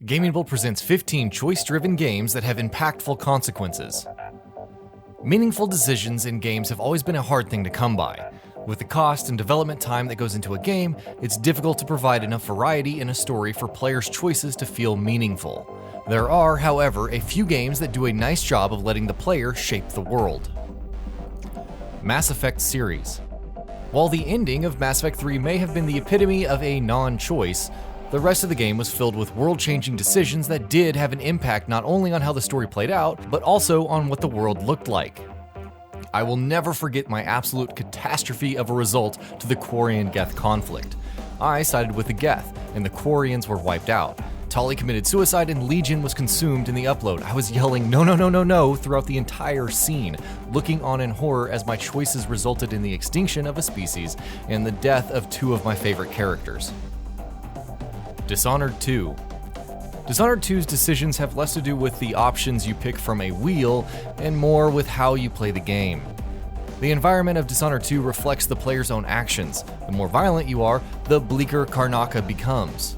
GamingBolt presents 15 choice-driven games that have impactful consequences. Meaningful decisions in games have always been a hard thing to come by. With the cost and development time that goes into a game, it's difficult to provide enough variety in a story for players' choices to feel meaningful. There are, however, a few games that do a nice job of letting the player shape the world. Mass Effect series. While the ending of Mass Effect 3 may have been the epitome of a non-choice, the rest of the game was filled with world-changing decisions that did have an impact not only on how the story played out, but also on what the world looked like. I will never forget my absolute catastrophe of a result to the Quarian-Geth conflict. I sided with the Geth, and the Quarians were wiped out. Tali committed suicide and Legion was consumed in the upload. I was yelling no, no, no, no, no throughout the entire scene, looking on in horror as my choices resulted in the extinction of a species and the death of two of my favorite characters. Dishonored 2. Dishonored 2's decisions have less to do with the options you pick from a wheel and more with how you play the game. The environment of Dishonored 2 reflects the player's own actions. The more violent you are, the bleaker Karnaca becomes.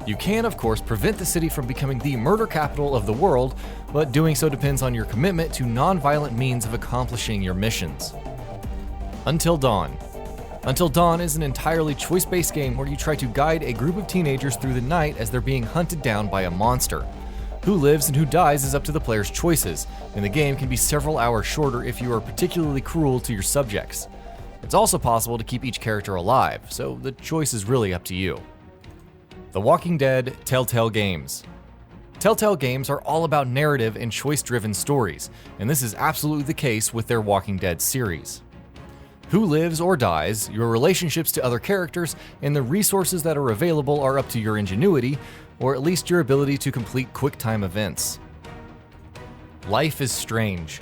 You can, of course, prevent the city from becoming the murder capital of the world, but doing so depends on your commitment to non-violent means of accomplishing your missions. Until Dawn. Until Dawn is an entirely choice-based game where you try to guide a group of teenagers through the night as they're being hunted down by a monster. Who lives and who dies is up to the player's choices, and the game can be several hours shorter if you are particularly cruel to your subjects. It's also possible to keep each character alive, so the choice is really up to you. The Walking Dead Telltale games. Telltale games are all about narrative and choice-driven stories, and this is absolutely the case with their Walking Dead series. Who lives or dies, your relationships to other characters, and the resources that are available are up to your ingenuity, or at least your ability to complete quick-time events. Life is Strange.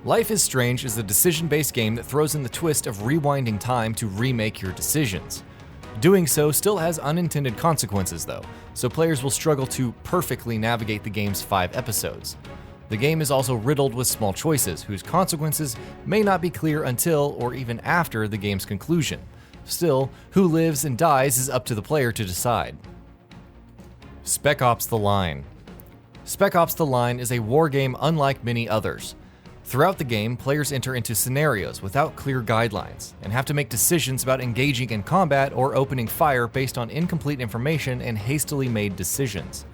Life is Strange is a decision-based game that throws in the twist of rewinding time to remake your decisions. Doing so still has unintended consequences though, so players will struggle to perfectly navigate the game's 5 episodes. The game is also riddled with small choices, whose consequences may not be clear until or even after the game's conclusion. Still, who lives and dies is up to the player to decide. Spec Ops: The Line. Spec Ops: The Line is a war game unlike many others. Throughout the game, players enter into scenarios without clear guidelines, and have to make decisions about engaging in combat or opening fire based on incomplete information and hastily made decisions.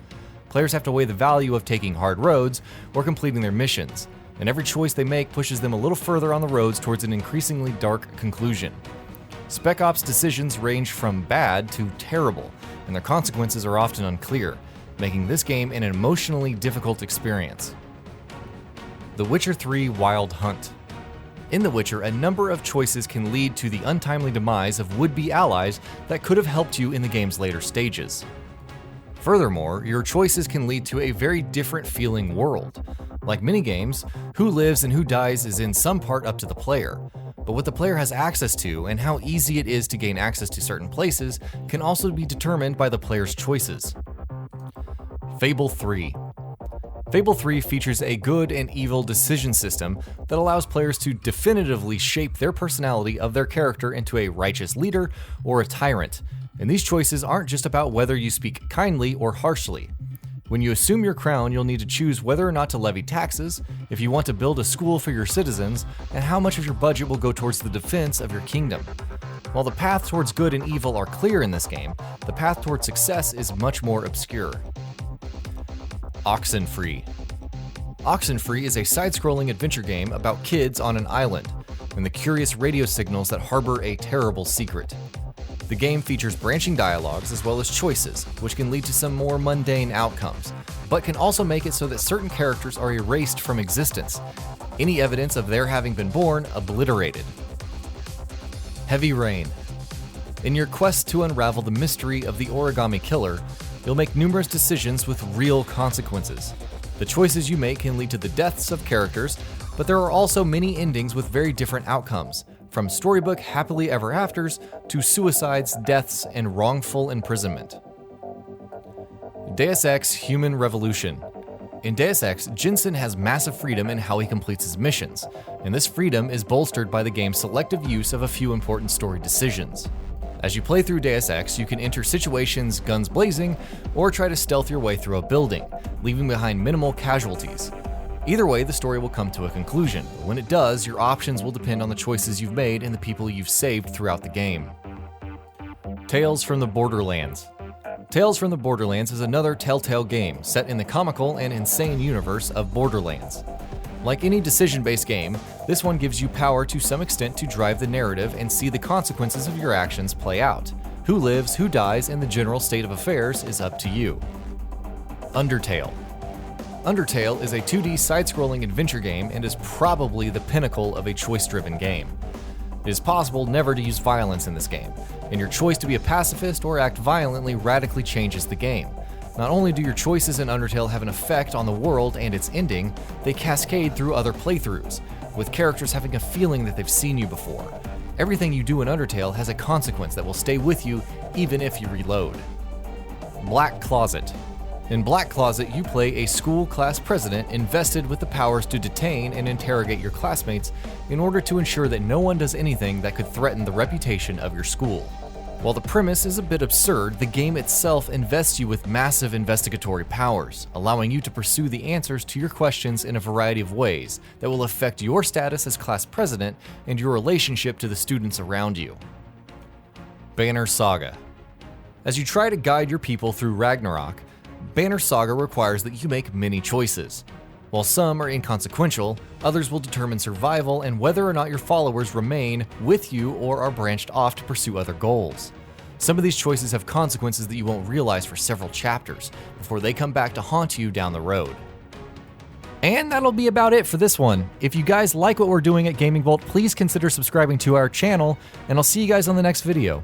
Players have to weigh the value of taking hard roads or completing their missions, and every choice they make pushes them a little further on the roads towards an increasingly dark conclusion. Spec Ops decisions range from bad to terrible, and their consequences are often unclear, making this game an emotionally difficult experience. The Witcher 3 Wild Hunt. In The Witcher, a number of choices can lead to the untimely demise of would-be allies that could have helped you in the game's later stages. Furthermore, your choices can lead to a very different feeling world. Like many games, who lives and who dies is in some part up to the player, but what the player has access to and how easy it is to gain access to certain places can also be determined by the player's choices. Fable 3. Fable 3 features a good and evil decision system that allows players to definitively shape their personality of their character into a righteous leader or a tyrant. And these choices aren't just about whether you speak kindly or harshly. When you assume your crown, you'll need to choose whether or not to levy taxes, if you want to build a school for your citizens, and how much of your budget will go towards the defense of your kingdom. While the path towards good and evil are clear in this game, the path towards success is much more obscure. Oxenfree. Oxenfree is a side-scrolling adventure game about kids on an island, and the curious radio signals that harbor a terrible secret. The game features branching dialogues as well as choices, which can lead to some more mundane outcomes, but can also make it so that certain characters are erased from existence, any evidence of their having been born obliterated. Heavy Rain. In your quest to unravel the mystery of the origami killer, you'll make numerous decisions with real consequences. The choices you make can lead to the deaths of characters, but there are also many endings with very different outcomes, from storybook happily ever afters to suicides, deaths, and wrongful imprisonment. Deus Ex: Human Revolution. In Deus Ex, Jensen has massive freedom in how he completes his missions, and this freedom is bolstered by the game's selective use of a few important story decisions. As you play through Deus Ex, you can enter situations guns blazing, or try to stealth your way through a building, leaving behind minimal casualties. Either way, the story will come to a conclusion. When it does, your options will depend on the choices you've made and the people you've saved throughout the game. Tales from the Borderlands. Tales from the Borderlands is another Telltale game set in the comical and insane universe of Borderlands. Like any decision-based game, this one gives you power to some extent to drive the narrative and see the consequences of your actions play out. Who lives, who dies, and the general state of affairs is up to you. Undertale. Undertale is a 2D side-scrolling adventure game and is probably the pinnacle of a choice-driven game. It is possible never to use violence in this game, and your choice to be a pacifist or act violently radically changes the game. Not only do your choices in Undertale have an effect on the world and its ending, they cascade through other playthroughs, with characters having a feeling that they've seen you before. Everything you do in Undertale has a consequence that will stay with you even if you reload. Black Closet. In Black Closet, you play a school class president invested with the powers to detain and interrogate your classmates in order to ensure that no one does anything that could threaten the reputation of your school. While the premise is a bit absurd, the game itself invests you with massive investigatory powers, allowing you to pursue the answers to your questions in a variety of ways that will affect your status as class president and your relationship to the students around you. Banner Saga. As you try to guide your people through Ragnarok, Banner Saga requires that you make many choices. While some are inconsequential, others will determine survival and whether or not your followers remain with you or are branched off to pursue other goals. Some of these choices have consequences that you won't realize for several chapters before they come back to haunt you down the road. And that'll be about it for this one. If you guys like what we're doing at GamingBolt, please consider subscribing to our channel, and I'll see you guys on the next video.